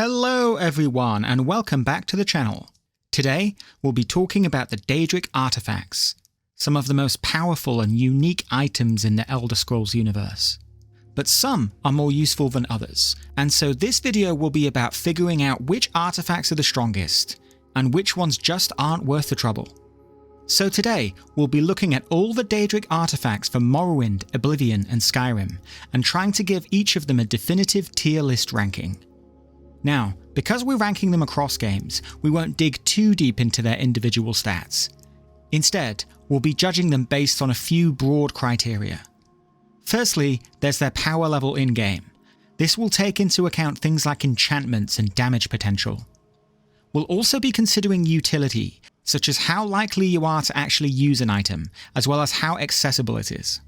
Hello everyone and welcome back to the channel. Today we'll be talking about the Daedric Artifacts, some of the most powerful and unique items in the Elder Scrolls universe. But some are more useful than others, and so this video will be about figuring out which artifacts are the strongest, and which ones just aren't worth the trouble. So today we'll be looking at all the Daedric artifacts from Morrowind, Oblivion and Skyrim, and trying to give each of them a definitive tier list ranking. Now, because we're ranking them across games, we won't dig too deep into their individual stats. Instead, we'll be judging them based on a few broad criteria. Firstly, there's their power level in-game. This will take into account things like enchantments and damage potential. We'll also be considering utility, such as how likely you are to actually use an item, as well as how accessible it is.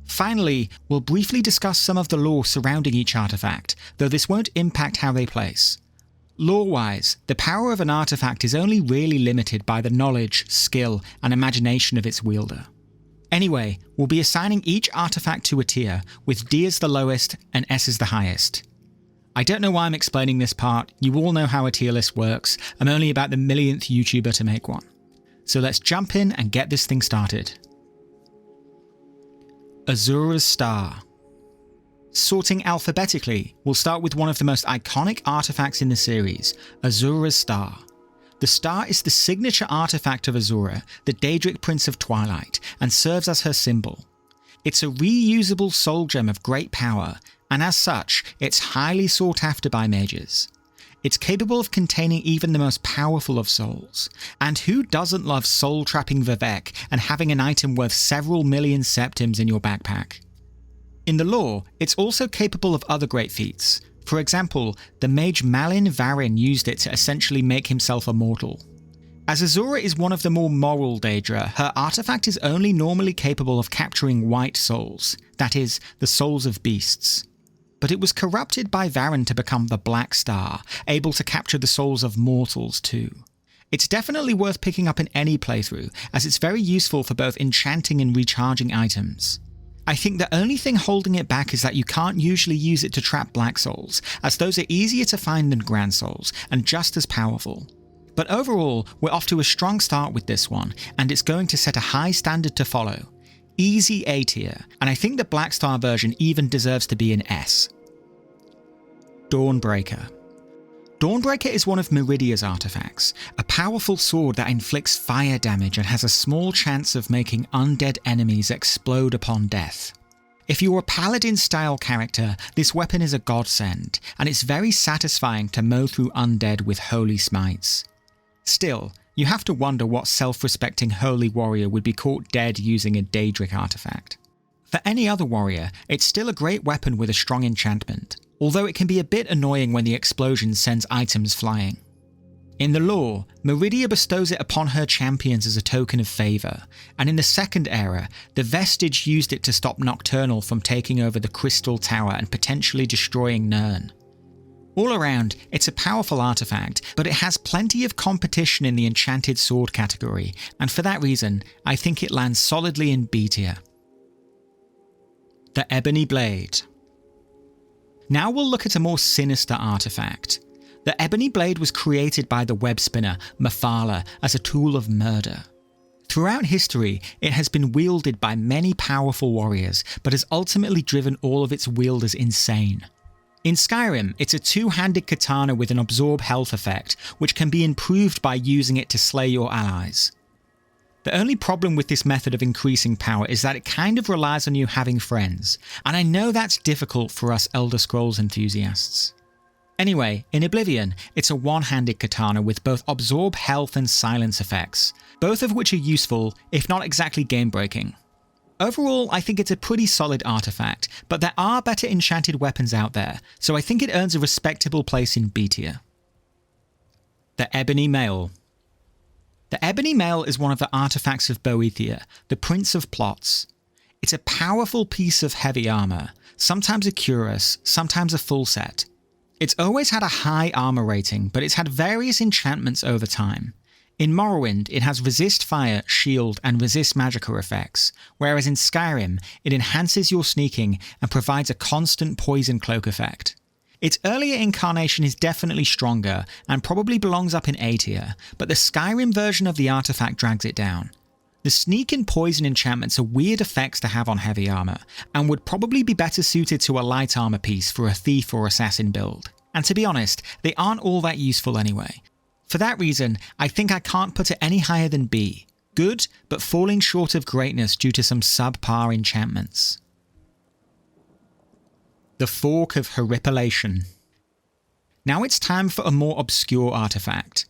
Finally, we'll briefly discuss some of the lore surrounding each artifact, though this won't impact how they place. Lore-wise, the power of an artifact is only really limited by the knowledge, skill, and imagination of its wielder. Anyway, we'll be assigning each artifact to a tier, with D as the lowest and S as the highest. I don't know why I'm explaining this part, you all know how a tier list works, I'm only about the millionth YouTuber to make one. So let's jump in and get this thing started. Azura's Star. Sorting alphabetically, we'll start with one of the most iconic artifacts in the series, Azura's Star. The star is the signature artifact of Azura, the Daedric Prince of Twilight, and serves as her symbol. It's a reusable soul gem of great power, and as such, it's highly sought after by mages. It's capable of containing even the most powerful of souls. And who doesn't love soul-trapping Vivec and having an item worth several million septims in your backpack? In the lore, it's also capable of other great feats. For example, the mage Malin Varin used it to essentially make himself immortal. As Azura is one of the more moral Daedra, her artifact is only normally capable of capturing white souls, that is, the souls of beasts. But it was corrupted by Varin to become the Black Star, able to capture the souls of mortals too. It's definitely worth picking up in any playthrough, as it's very useful for both enchanting and recharging items. I think the only thing holding it back is that you can't usually use it to trap Black Souls, as those are easier to find than Grand Souls, and just as powerful. But overall, we're off to a strong start with this one, and it's going to set a high standard to follow. Easy A tier, and I think the Black Star version even deserves to be an S. Dawnbreaker. Dawnbreaker is one of Meridia's artifacts, a powerful sword that inflicts fire damage and has a small chance of making undead enemies explode upon death. If you're a paladin-style character, this weapon is a godsend, and it's very satisfying to mow through undead with holy smites. Still, you have to wonder what self-respecting holy warrior would be caught dead using a Daedric artifact. For any other warrior, it's still a great weapon with a strong enchantment, although it can be a bit annoying when the explosion sends items flying. In the lore, Meridia bestows it upon her champions as a token of favour, and in the Second Era, the Vestige used it to stop Nocturnal from taking over the Crystal Tower and potentially destroying Nirn. All around, it's a powerful artifact, but it has plenty of competition in the enchanted sword category, and for that reason, I think it lands solidly in B tier. The Ebony Blade. Now we'll look at a more sinister artifact. The Ebony Blade was created by the web spinner Mephala as a tool of murder. Throughout history, it has been wielded by many powerful warriors, but has ultimately driven all of its wielders insane. In Skyrim, it's a two-handed katana with an absorb health effect, which can be improved by using it to slay your allies. The only problem with this method of increasing power is that it kind of relies on you having friends, and I know that's difficult for us Elder Scrolls enthusiasts. Anyway, in Oblivion, it's a one-handed katana with both absorb health and silence effects, both of which are useful, if not exactly game-breaking. Overall, I think it's a pretty solid artifact, but there are better enchanted weapons out there, so I think it earns a respectable place in B tier. The Ebony Mail. The Ebony Mail is one of the artifacts of Boethia, the Prince of Plots. It's a powerful piece of heavy armor, sometimes a cuirass, sometimes a full set. It's always had a high armor rating, but it's had various enchantments over time. In Morrowind, it has resist fire, shield, and resist magicka effects, whereas in Skyrim, it enhances your sneaking and provides a constant poison cloak effect. Its earlier incarnation is definitely stronger and probably belongs up in A tier, but the Skyrim version of the artifact drags it down. The sneak and poison enchantments are weird effects to have on heavy armor, and would probably be better suited to a light armor piece for a thief or assassin build. And to be honest, they aren't all that useful anyway. For that reason, I think I can't put it any higher than B. Good, but falling short of greatness due to some subpar enchantments. The Fork of Horripilation. Now it's time for a more obscure artifact.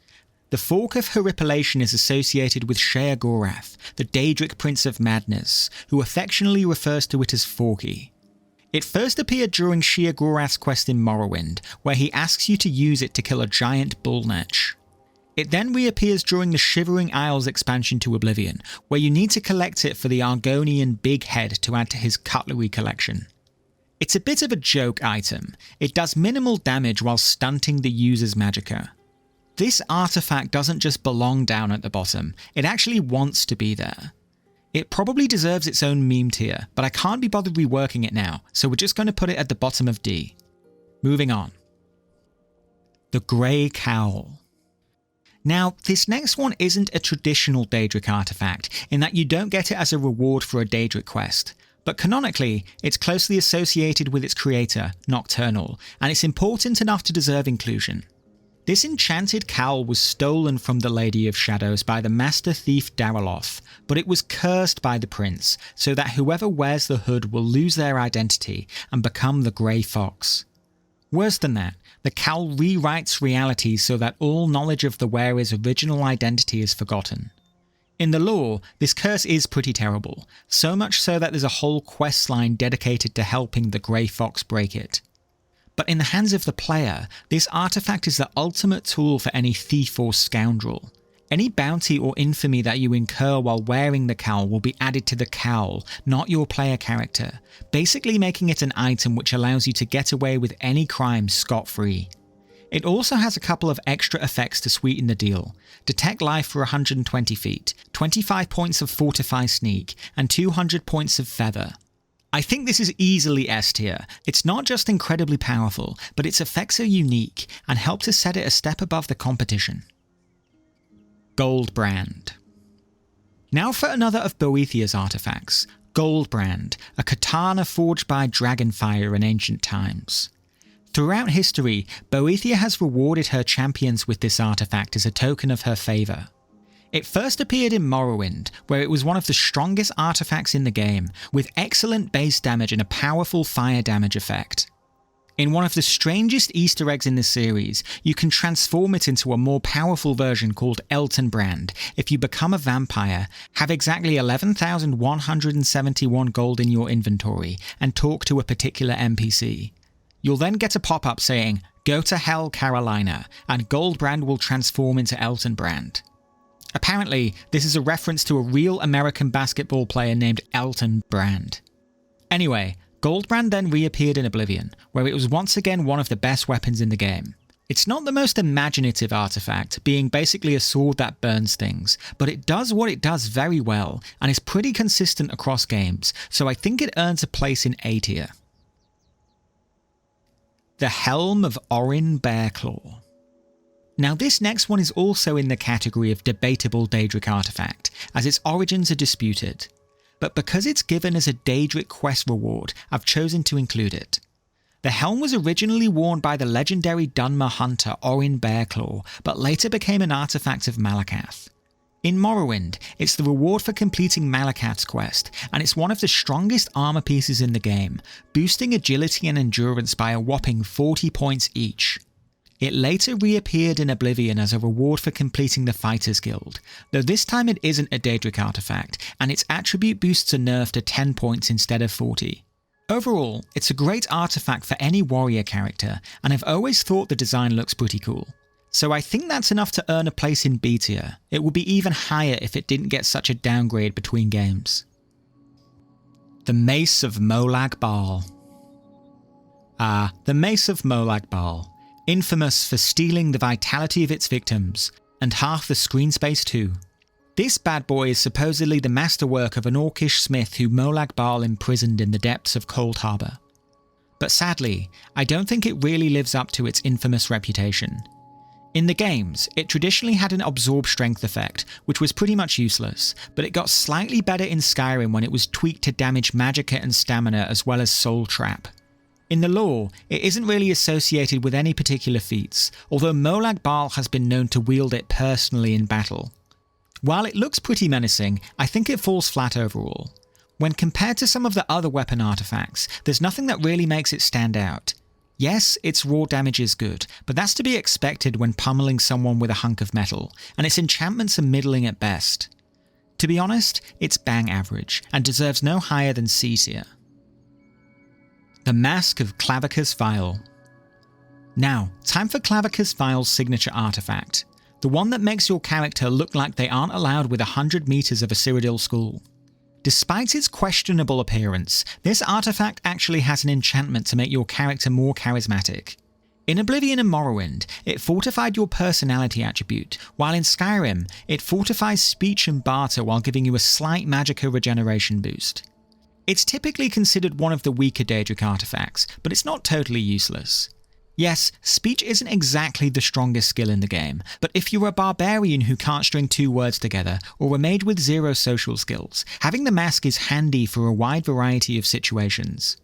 The Fork of Horripilation is associated with Sheogorath, the Daedric Prince of Madness, who affectionately refers to it as Forky. It first appeared during Sheogorath's quest in Morrowind, where he asks you to use it to kill a giant bullnetch. It then reappears during the Shivering Isles expansion to Oblivion, where you need to collect it for the Argonian Big Head to add to his cutlery collection. It's a bit of a joke item. It does minimal damage while stunting the user's magicka. This artifact doesn't just belong down at the bottom, it actually wants to be there. It probably deserves its own meme tier, but I can't be bothered reworking it now, so we're just going to put it at the bottom of D. Moving on. The Grey Cowl. Now, this next one isn't a traditional Daedric artifact, in that you don't get it as a reward for a Daedric quest. But canonically, it's closely associated with its creator, Nocturnal, and it's important enough to deserve inclusion. This enchanted cowl was stolen from the Lady of Shadows by the master thief Daraloth, but it was cursed by the prince, so that whoever wears the hood will lose their identity and become the Grey Fox. Worse than that, the cowl rewrites reality so that all knowledge of the wearer's original identity is forgotten. In the lore, this curse is pretty terrible, so much so that there's a whole questline dedicated to helping the Grey Fox break it. But in the hands of the player, this artifact is the ultimate tool for any thief or scoundrel. Any bounty or infamy that you incur while wearing the cowl will be added to the cowl, not your player character, basically making it an item which allows you to get away with any crime scot-free. It also has a couple of extra effects to sweeten the deal. Detect life for 120 feet, 25 points of Fortify Sneak, and 200 points of Feather. I think this is easily S tier. It's not just incredibly powerful, but its effects are unique and help to set it a step above the competition. Goldbrand. Now for another of Boethiah's artifacts, Goldbrand, a katana forged by Dragonfire in ancient times. Throughout history, Boethia has rewarded her champions with this artifact as a token of her favour. It first appeared in Morrowind, where it was one of the strongest artifacts in the game, with excellent base damage and a powerful fire damage effect. In one of the strangest Easter eggs in the series, you can transform it into a more powerful version called Eltonbrand if you become a vampire, have exactly 11,171 gold in your inventory, and talk to a particular NPC. You'll then get a pop-up saying, "Go to hell, Carolina," and Goldbrand will transform into Eltonbrand. Apparently, this is a reference to a real American basketball player named Elton Brand. Anyway, Goldbrand then reappeared in Oblivion, where it was once again one of the best weapons in the game. It's not the most imaginative artifact, being basically a sword that burns things, but it does what it does very well, and is pretty consistent across games, so I think it earns a place in A tier. The Helm of Orin Bearclaw. Now this next one is also in the category of debatable Daedric artifact, as its origins are disputed. But because it's given as a Daedric quest reward, I've chosen to include it. The helm was originally worn by the legendary Dunmer hunter Orin Bearclaw, but later became an artifact of Malakath. In Morrowind, it's the reward for completing Malakath's quest, and it's one of the strongest armor pieces in the game, boosting agility and endurance by a whopping 40 points each. It later reappeared in Oblivion as a reward for completing the Fighters Guild, though this time it isn't a Daedric artifact, and its attribute boosts are nerfed to 10 points instead of 40. Overall, it's a great artifact for any warrior character, and I've always thought the design looks pretty cool. So I think that's enough to earn a place in B tier. It would be even higher if it didn't get such a downgrade between games. The Mace of Molag Bal. The Mace of Molag Bal. Infamous for stealing the vitality of its victims, and half the screen space too. This bad boy is supposedly the masterwork of an orcish smith who Molag Bal imprisoned in the depths of Cold Harbour. But sadly, I don't think it really lives up to its infamous reputation. In the games, it traditionally had an absorb strength effect, which was pretty much useless, but it got slightly better in Skyrim when it was tweaked to damage magicka and stamina as well as soul trap. In the lore, it isn't really associated with any particular feats, although Molag Bal has been known to wield it personally in battle. While it looks pretty menacing, I think it falls flat overall. When compared to some of the other weapon artifacts, there's nothing that really makes it stand out. Yes, its raw damage is good, but that's to be expected when pummeling someone with a hunk of metal, and its enchantments are middling at best. To be honest, it's bang average, and deserves no higher than C tier. The Mask of Clavicus Vile. Now, time for Clavicus Vile's signature artifact, the one that makes your character look like they aren't allowed with 100 meters of a Cyrodiil school. Despite its questionable appearance, this artifact actually has an enchantment to make your character more charismatic. In Oblivion and Morrowind, it fortified your personality attribute, while in Skyrim, it fortifies speech and barter while giving you a slight magicka regeneration boost. It's typically considered one of the weaker Daedric artifacts, but it's not totally useless. Yes, speech isn't exactly the strongest skill in the game, but if you're a barbarian who can't string two words together, or a mage with zero social skills, having the mask is handy for a wide variety of situations.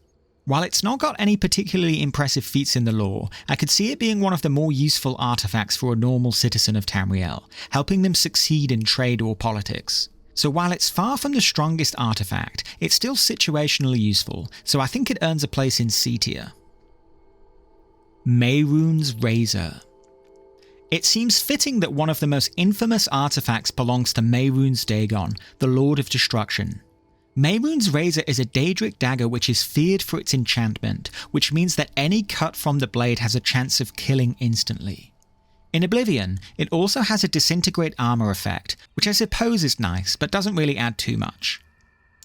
While it's not got any particularly impressive feats in the lore, I could see it being one of the more useful artifacts for a normal citizen of Tamriel, helping them succeed in trade or politics. So while it's far from the strongest artifact, it's still situationally useful, so I think it earns a place in C tier. Mehrunes Razor. It seems fitting that one of the most infamous artifacts belongs to Mehrunes Dagon, the Lord of Destruction. Mehrunes Razor is a Daedric dagger which is feared for its enchantment, which means that any cut from the blade has a chance of killing instantly. In Oblivion, it also has a disintegrate armor effect, which I suppose is nice, but doesn't really add too much.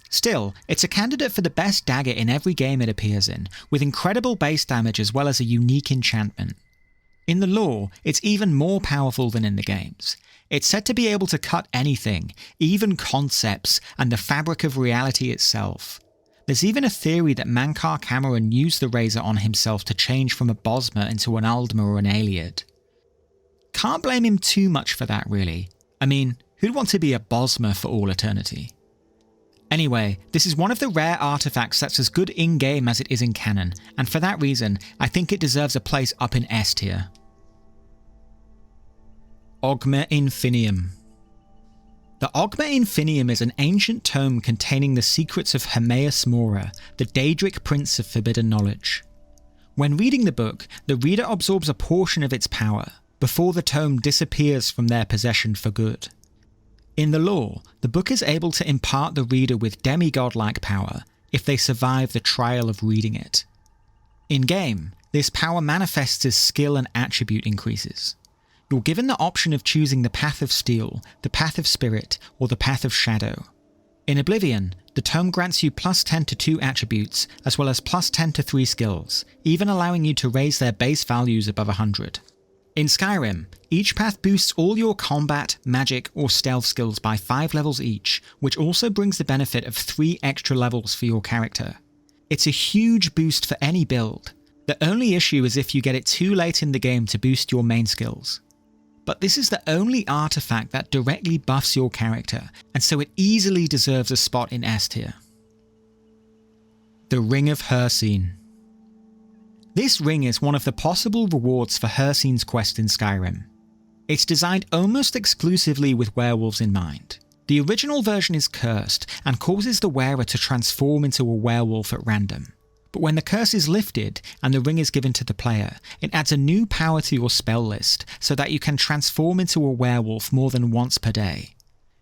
Still, it's a candidate for the best dagger in every game it appears in, with incredible base damage as well as a unique enchantment. In the lore, it's even more powerful than in the games. It's said to be able to cut anything, even concepts, and the fabric of reality itself. There's even a theory that Mankar Cameron used the razor on himself to change from a Bosmer into an Aldmer or an Ayleid. Can't blame him too much for that really. I mean, who'd want to be a Bosmer for all eternity? Anyway, this is one of the rare artifacts that's as good in-game as it is in canon, and for that reason, I think it deserves a place up in S tier. Ogma Infinium. The Ogma Infinium is an ancient tome containing the secrets of Hermaeus Mora, the Daedric Prince of Forbidden Knowledge. When reading the book, the reader absorbs a portion of its power, before the tome disappears from their possession for good. In the lore, the book is able to impart the reader with demigod-like power if they survive the trial of reading it. In-game, this power manifests as skill and attribute increases. You're given the option of choosing the Path of Steel, the Path of Spirit, or the Path of Shadow. In Oblivion, the tome grants you +10 to 2 attributes, as well as +10 to 3 skills, even allowing you to raise their base values above 100. In Skyrim, each path boosts all your combat, magic, or stealth skills by 5 levels each, which also brings the benefit of 3 extra levels for your character. It's a huge boost for any build. The only issue is if you get it too late in the game to boost your main skills. But this is the only artifact that directly buffs your character, and so it easily deserves a spot in S tier. The Ring of Hircine. This ring is one of the possible rewards for Hircine's quest in Skyrim. It's designed almost exclusively with werewolves in mind. The original version is cursed and causes the wearer to transform into a werewolf at random. But when the curse is lifted and the ring is given to the player, it adds a new power to your spell list so that you can transform into a werewolf more than once per day.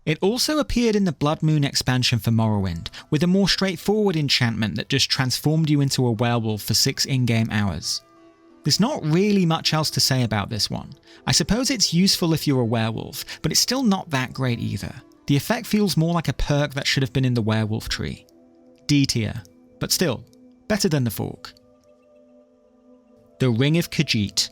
It also appeared in the Blood Moon expansion for Morrowind, with a more straightforward enchantment that just transformed you into a werewolf for 6 in-game hours. There's not really much else to say about this one. I suppose it's useful if you're a werewolf, but it's still not that great either. The effect feels more like a perk that should have been in the werewolf tree. D tier, but still, better than the fork. The Ring of Khajiit.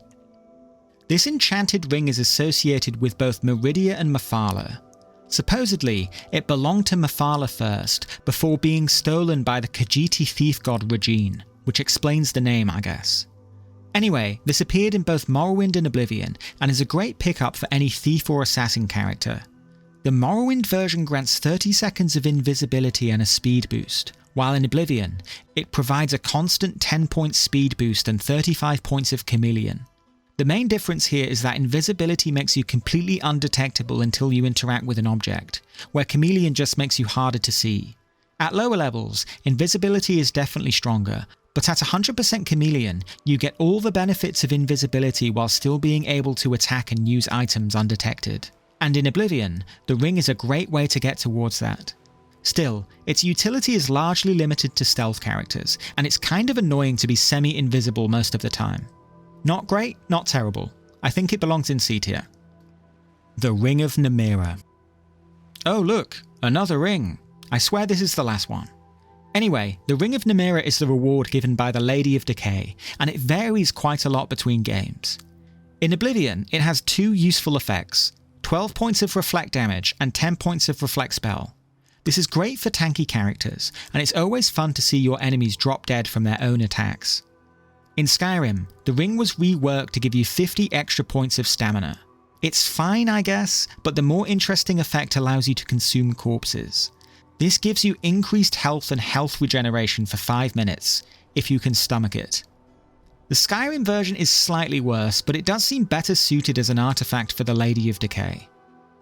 This enchanted ring is associated with both Meridia and Mephala. Supposedly, it belonged to Mephala first, before being stolen by the Khajiiti thief god Regine. which explains the name, I guess. Anyway, this appeared in both Morrowind and Oblivion, and is a great pickup for any thief or assassin character. The Morrowind version grants 30 seconds of invisibility and a speed boost, while in Oblivion, it provides a constant 10-point speed boost and 35 points of chameleon. The main difference here is that invisibility makes you completely undetectable until you interact with an object, where chameleon just makes you harder to see. At lower levels, invisibility is definitely stronger, but at 100% chameleon, you get all the benefits of invisibility while still being able to attack and use items undetected. And in Oblivion, the ring is a great way to get towards that. Still, its utility is largely limited to stealth characters, and it's kind of annoying to be semi-invisible most of the time. Not great, not terrible. I think it belongs in C tier. The Ring of Namira. Oh look, another ring. I swear this is the last one. Anyway, the Ring of Namira is the reward given by the Lady of Decay, and it varies quite a lot between games. In Oblivion, it has 2 useful effects, 12 points of reflect damage and 10 points of reflect spell. This is great for tanky characters, and it's always fun to see your enemies drop dead from their own attacks. In Skyrim, the ring was reworked to give you 50 extra points of stamina. It's fine, I guess, but the more interesting effect allows you to consume corpses. This gives you increased health and health regeneration for 5 minutes, if you can stomach it. The Skyrim version is slightly worse, but it does seem better suited as an artifact for the Lady of Decay.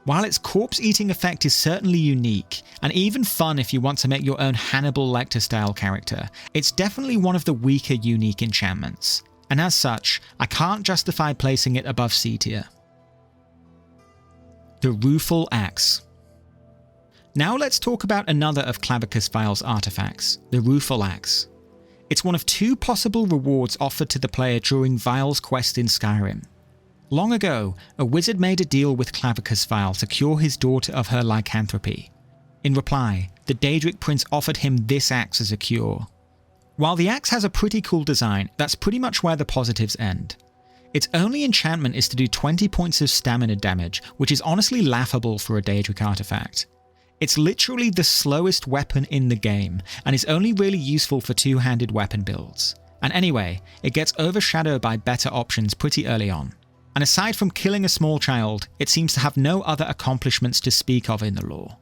While its corpse-eating effect is certainly unique, and even fun if you want to make your own Hannibal Lecter-style character, it's definitely one of the weaker unique enchantments, and as such, I can't justify placing it above C tier. The Rueful Axe. Now let's talk about another of Clavicus Vile's artifacts, the Rueful Axe. It's one of 2 possible rewards offered to the player during Vile's quest in Skyrim. Long ago, a wizard made a deal with Clavicus Vile to cure his daughter of her lycanthropy. In reply, the Daedric prince offered him this axe as a cure. While the axe has a pretty cool design, that's pretty much where the positives end. Its only enchantment is to do 20 points of stamina damage, which is honestly laughable for a Daedric artifact. It's literally the slowest weapon in the game, and is only really useful for 2-handed weapon builds. And anyway, it gets overshadowed by better options pretty early on. And aside from killing a small child, it seems to have no other accomplishments to speak of in the lore.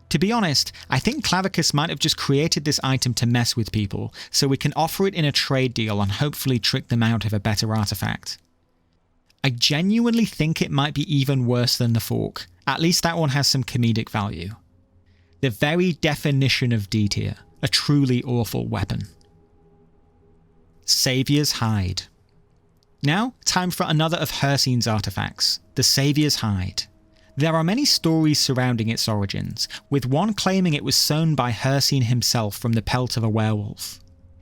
To be honest, I think Clavicus might have just created this item to mess with people, so we can offer it in a trade deal and hopefully trick them out of a better artifact. I genuinely think it might be even worse than the fork, at least that one has some comedic value. The very definition of D tier, a truly awful weapon. Saviour's Hide. Now, time for another of Hircine's artifacts, the Saviour's Hide. There are many stories surrounding its origins, with one claiming it was sewn by Hircine himself from the pelt of a werewolf.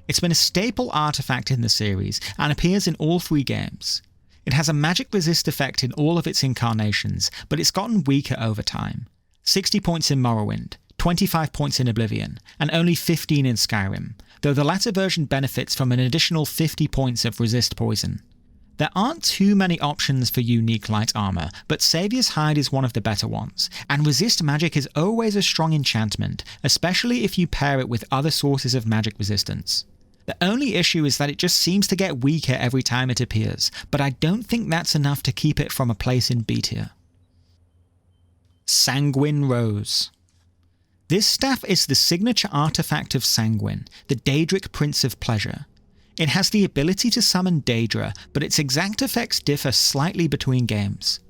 It's been a staple artifact in the series, and appears in all 3 games. It has a magic resist effect in all of its incarnations, but it's gotten weaker over time. 60 points in Morrowind, 25 points in Oblivion, and only 15 in Skyrim, though the latter version benefits from an additional 50 points of resist poison. There aren't too many options for unique light armor, but Saviour's Hide is one of the better ones, and resist magic is always a strong enchantment, especially if you pair it with other sources of magic resistance. The only issue is that it just seems to get weaker every time it appears, but I don't think that's enough to keep it from a place in B tier. Sanguine Rose. This staff is the signature artifact of Sanguine, the Daedric Prince of Pleasure. It has the ability to summon Daedra, but its exact effects differ slightly between games.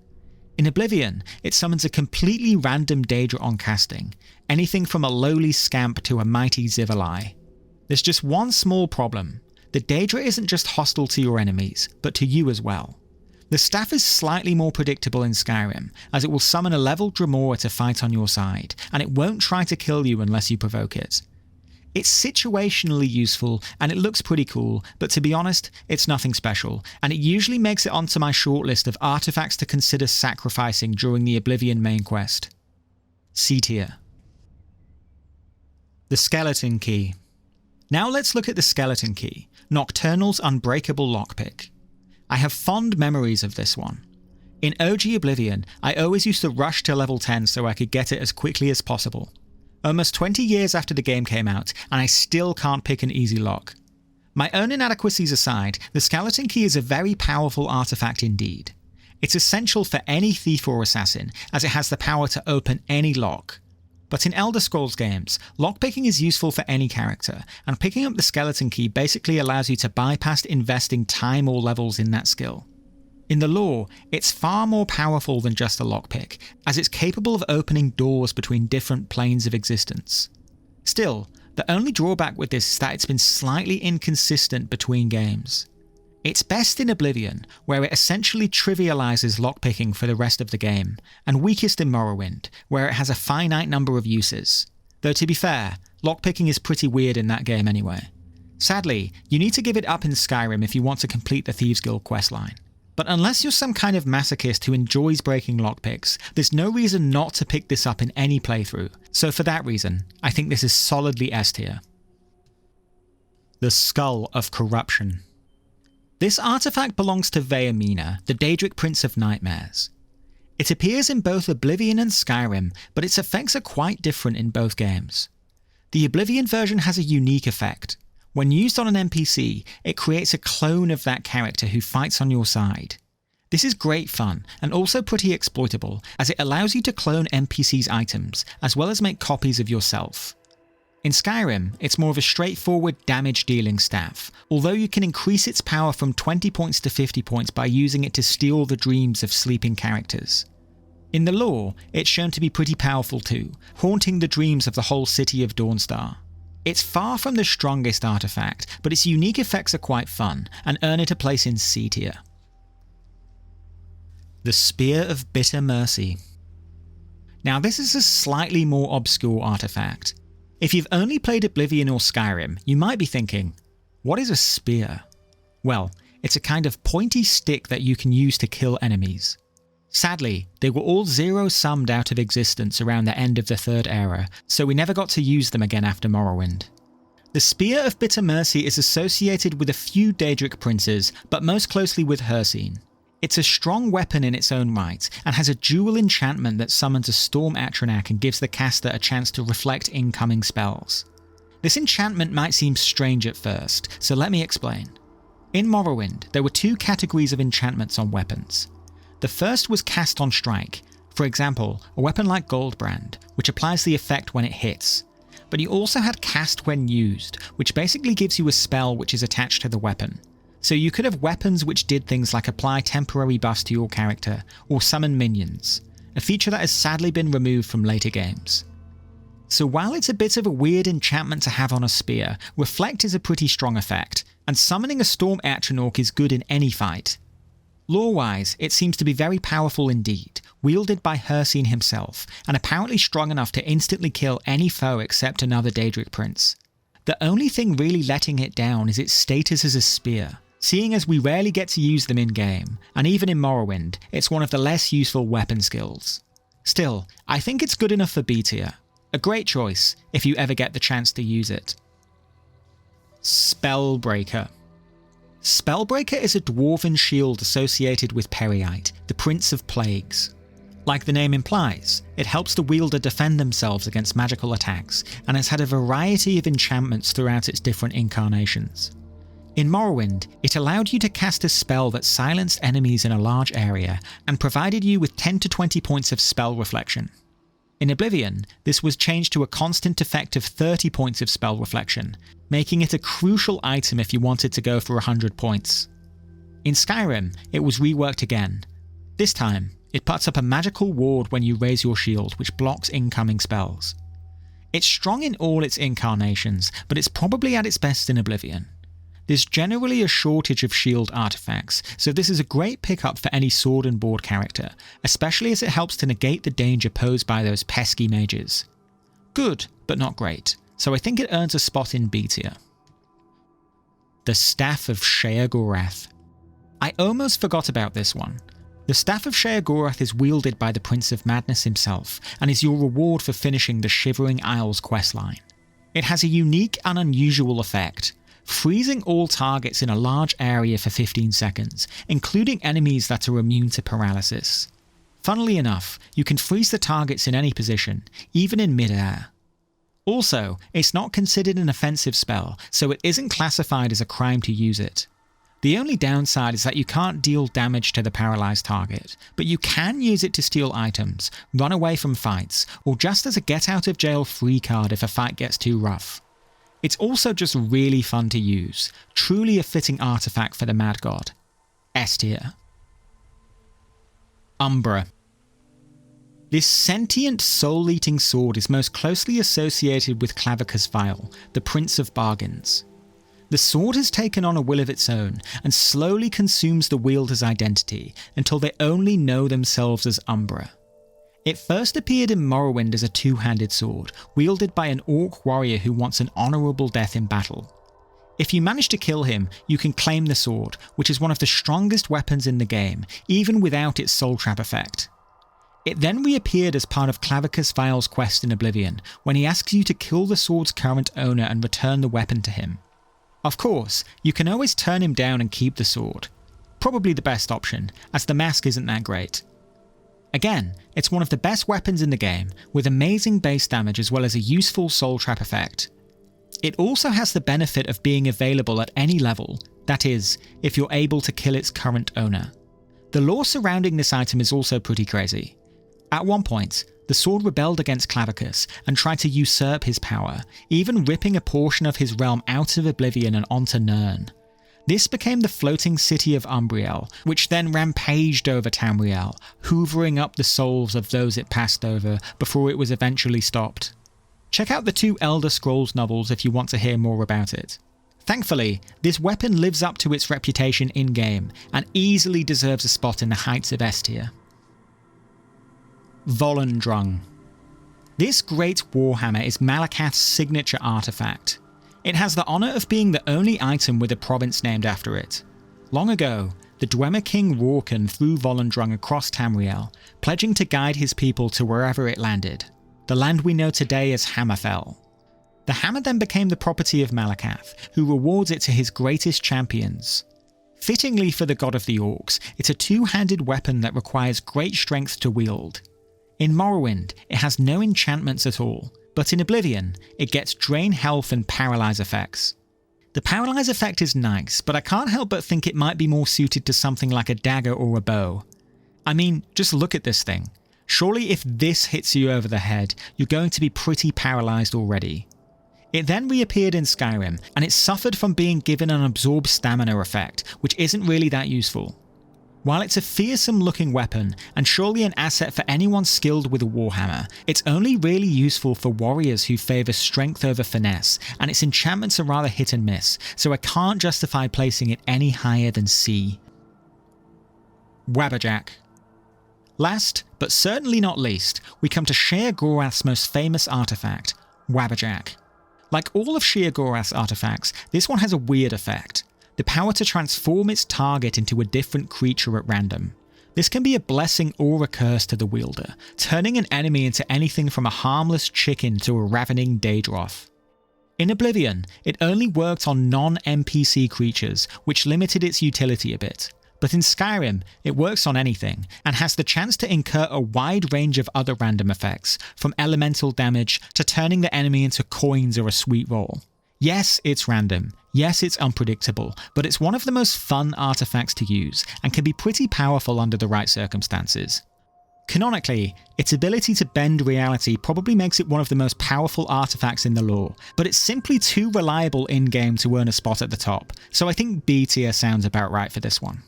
In Oblivion, it summons a completely random Daedra on casting, anything from a lowly scamp to a mighty Zivalai. There's just one small problem. The Daedra isn't just hostile to your enemies, but to you as well. The staff is slightly more predictable in Skyrim, as it will summon a level Dremora to fight on your side, and it won't try to kill you unless you provoke it. It's situationally useful, and it looks pretty cool, but to be honest, it's nothing special, and it usually makes it onto my shortlist of artifacts to consider sacrificing during the Oblivion main quest. C tier. The Skeleton Key. Now let's look at the Skeleton Key, Nocturnal's unbreakable lockpick. I have fond memories of this one. In OG Oblivion, I always used to rush to level 10 so I could get it as quickly as possible. Almost 20 years after the game came out, and I still can't pick an easy lock. My own inadequacies aside, the Skeleton Key is a very powerful artifact indeed. It's essential for any thief or assassin, as it has the power to open any lock. But in Elder Scrolls games, lockpicking is useful for any character, and picking up the Skeleton Key basically allows you to bypass investing time or levels in that skill. In the lore, it's far more powerful than just a lockpick, as it's capable of opening doors between different planes of existence. Still, the only drawback with this is that it's been slightly inconsistent between games. It's best in Oblivion, where it essentially trivializes lockpicking for the rest of the game, and weakest in Morrowind, where it has a finite number of uses. Though to be fair, lockpicking is pretty weird in that game anyway. Sadly, you need to give it up in Skyrim if you want to complete the Thieves Guild questline. But unless you're some kind of masochist who enjoys breaking lockpicks, there's no reason not to pick this up in any playthrough, so for that reason, I think this is solidly S tier. The Skull of Corruption. This artifact belongs to Vaermina, the Daedric Prince of Nightmares. It appears in both Oblivion and Skyrim, but its effects are quite different in both games. The Oblivion version has a unique effect. When used on an NPC, it creates a clone of that character who fights on your side. This is great fun, and also pretty exploitable, as it allows you to clone NPCs' items, as well as make copies of yourself. In Skyrim, it's more of a straightforward damage-dealing staff, although you can increase its power from 20 points to 50 points by using it to steal the dreams of sleeping characters. In the lore, it's shown to be pretty powerful too, haunting the dreams of the whole city of Dawnstar. It's far from the strongest artifact, but its unique effects are quite fun, and earn it a place in C tier. The Spear of Bitter Mercy. Now this is a slightly more obscure artifact. If you've only played Oblivion or Skyrim, you might be thinking, what is a spear? Well, it's a kind of pointy stick that you can use to kill enemies. Sadly, they were all zero-summed out of existence around the end of the Third Era, so we never got to use them again after Morrowind. The Spear of Bitter Mercy is associated with a few Daedric princes, but most closely with Hircine. It's a strong weapon in its own right, and has a dual enchantment that summons a Storm Atronach and gives the caster a chance to reflect incoming spells. This enchantment might seem strange at first, so let me explain. In Morrowind, there were two categories of enchantments on weapons. The first was Cast on Strike, for example, a weapon like Goldbrand, which applies the effect when it hits. But you also had Cast when used, which basically gives you a spell which is attached to the weapon. So you could have weapons which did things like apply temporary buffs to your character, or summon minions, a feature that has sadly been removed from later games. So while it's a bit of a weird enchantment to have on a spear, Reflect is a pretty strong effect, and summoning a Storm Atronach is good in any fight. Lore-wise, it seems to be very powerful indeed, wielded by Hircine himself, and apparently strong enough to instantly kill any foe except another Daedric prince. The only thing really letting it down is its status as a spear, seeing as we rarely get to use them in-game, and even in Morrowind, it's one of the less useful weapon skills. Still, I think it's good enough for B tier. A great choice, if you ever get the chance to use it. Spellbreaker. Spellbreaker is a dwarven shield associated with Periite, the Prince of Plagues. Like the name implies, it helps the wielder defend themselves against magical attacks, and has had a variety of enchantments throughout its different incarnations. In Morrowind, it allowed you to cast a spell that silenced enemies in a large area, and provided you with 10 to 20 points of spell reflection. In Oblivion, this was changed to a constant effect of 30 points of spell reflection, making it a crucial item if you wanted to go for 100 points. In Skyrim, it was reworked again. This time, it puts up a magical ward when you raise your shield, which blocks incoming spells. It's strong in all its incarnations, but it's probably at its best in Oblivion. There's generally a shortage of shield artifacts, so this is a great pickup for any sword and board character, especially as it helps to negate the danger posed by those pesky mages. Good, but not great, so I think it earns a spot in B tier. The Staff of Sheogorath. I almost forgot about this one. The Staff of Sheogorath is wielded by the Prince of Madness himself, and is your reward for finishing the Shivering Isles questline. It has a unique and unusual effect, freezing all targets in a large area for 15 seconds, including enemies that are immune to paralysis. Funnily enough, you can freeze the targets in any position, even in mid-air. Also, it's not considered an offensive spell, so it isn't classified as a crime to use it. The only downside is that you can't deal damage to the paralysed target, but you can use it to steal items, run away from fights, or just as a get-out-of-jail-free card if a fight gets too rough. It's also just really fun to use, truly a fitting artifact for the Mad God. S tier. Umbra. This sentient soul-eating sword is most closely associated with Clavicus Vile, the Prince of Bargains. The sword has taken on a will of its own and slowly consumes the wielder's identity until they only know themselves as Umbra. It first appeared in Morrowind as a two-handed sword, wielded by an orc warrior who wants an honourable death in battle. If you manage to kill him, you can claim the sword, which is one of the strongest weapons in the game, even without its soul trap effect. It then reappeared as part of Clavicus Vile's quest in Oblivion, when he asks you to kill the sword's current owner and return the weapon to him. Of course, you can always turn him down and keep the sword. Probably the best option, as the mask isn't that great. Again, it's one of the best weapons in the game, with amazing base damage as well as a useful soul trap effect. It also has the benefit of being available at any level, that is, if you're able to kill its current owner. The lore surrounding this item is also pretty crazy. At one point, the sword rebelled against Clavicus and tried to usurp his power, even ripping a portion of his realm out of Oblivion and onto Nirn. This became the floating city of Umbriel, which then rampaged over Tamriel, hoovering up the souls of those it passed over before it was eventually stopped. Check out the 2 Elder Scrolls novels if you want to hear more about it. Thankfully, this weapon lives up to its reputation in-game and easily deserves a spot in the heights of S tier. Volendrung. This great warhammer is Malakath's signature artifact. It has the honour of being the only item with a province named after it. Long ago, the Dwemer king Rorken threw Volendrung across Tamriel, pledging to guide his people to wherever it landed, the land we know today as Hammerfell. The hammer then became the property of Malakath, who rewards it to his greatest champions. Fittingly for the god of the orcs, it's a two-handed weapon that requires great strength to wield. In Morrowind, it has no enchantments at all, but in Oblivion, it gets drain health and paralyze effects. The paralyze effect is nice, but I can't help but think it might be more suited to something like a dagger or a bow. I mean, just look at this thing. Surely if this hits you over the head, you're going to be pretty paralysed already. It then reappeared in Skyrim, and it suffered from being given an absorb stamina effect, which isn't really that useful. While it's a fearsome looking weapon, and surely an asset for anyone skilled with a warhammer, it's only really useful for warriors who favour strength over finesse, and its enchantments are rather hit and miss, so I can't justify placing it any higher than C. Wabberjack. Last, but certainly not least, we come to Sheogorath's most famous artifact, Wabberjack. Like all of Sheogorath's artifacts, this one has a weird effect. The power to transform its target into a different creature at random. This can be a blessing or a curse to the wielder, turning an enemy into anything from a harmless chicken to a ravening Daedroth. In Oblivion, it only worked on non-NPC creatures, which limited its utility a bit. But in Skyrim, it works on anything, and has the chance to incur a wide range of other random effects, from elemental damage to turning the enemy into coins or a sweet roll. Yes, it's random. Yes, it's unpredictable, but it's one of the most fun artifacts to use, and can be pretty powerful under the right circumstances. Canonically, its ability to bend reality probably makes it one of the most powerful artifacts in the lore, but it's simply too reliable in-game to earn a spot at the top, so I think B tier sounds about right for this one.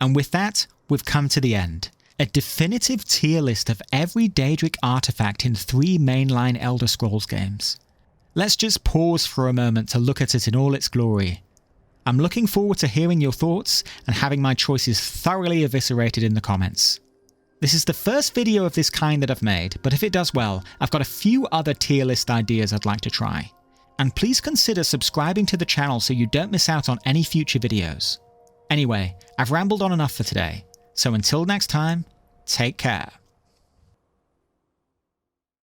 And with that, we've come to the end. A definitive tier list of every Daedric artifact in 3 mainline Elder Scrolls games. Let's just pause for a moment to look at it in all its glory. I'm looking forward to hearing your thoughts and having my choices thoroughly eviscerated in the comments. This is the first video of this kind that I've made, but if it does well, I've got a few other tier list ideas I'd like to try. And please consider subscribing to the channel so you don't miss out on any future videos. Anyway, I've rambled on enough for today, so until next time, take care.